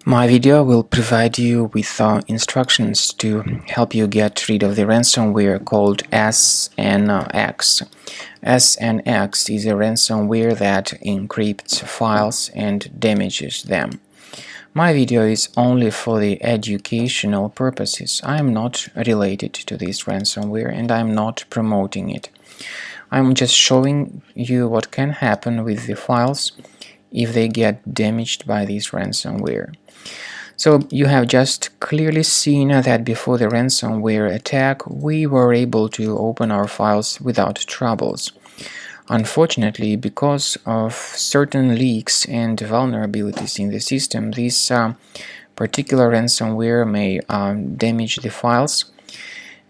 My video will provide you with instructions to help you get rid of the ransomware called SNX. SNX is a ransomware that encrypts files and damages them. My video is only for the educational purposes. I am not related to this ransomware and I am not promoting it. I'm just showing you what can happen with the files if they get damaged by this ransomware. So you have just clearly seen that before the ransomware attack, we were able to open our files without troubles. Unfortunately, because of certain leaks and vulnerabilities in the system, this particular ransomware may damage the files,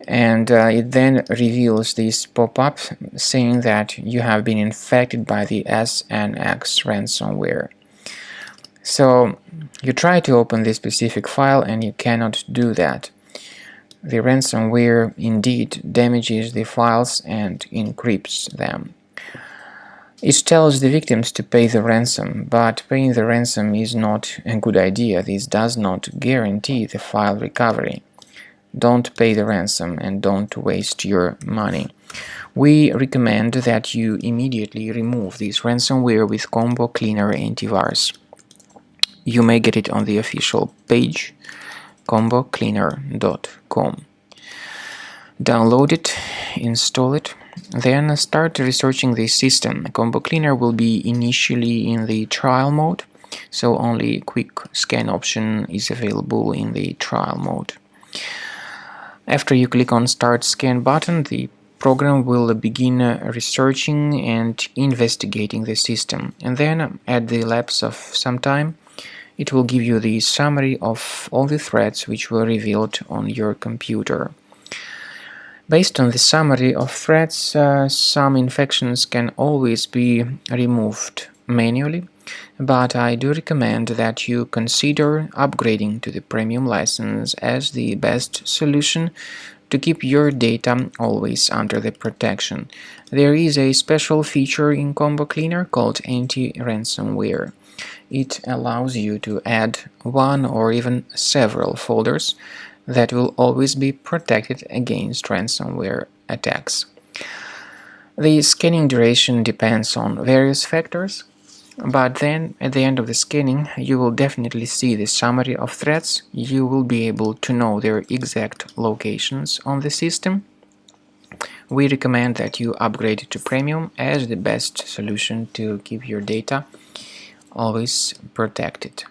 and it then reveals this pop-up saying that you have been infected by the SNX ransomware. So you try to open this specific file and you cannot do that. The ransomware indeed damages the files and encrypts them. It tells the victims to pay the ransom, but paying the ransom is not a good idea. This does not guarantee the file recovery. Don't pay the ransom and don't waste your money. We recommend that you immediately remove this ransomware with Combo Cleaner Antivirus. You may get it on the official page, combocleaner.com. Download it, install it, then start researching the system. Combo Cleaner will be initially in the trial mode, so only quick scan option is available in the trial mode. After you click on Start Scan button, the program will begin researching and investigating the system, and then at the lapse of some time, it will give you the summary of all the threats which were revealed on your computer. Based on the summary of threats, some infections can always be removed manually, but I do recommend that you consider upgrading to the premium license as the best solution to keep your data always under the protection. There is a special feature in Combo Cleaner called anti-ransomware. It allows you to add one or even several folders that will always be protected against ransomware attacks. The scanning duration depends on various factors, but then at the end of the scanning you will definitely see the summary of threats. You will be able to know their exact locations on the system. We recommend that you upgrade to premium as the best solution to keep your data always protected.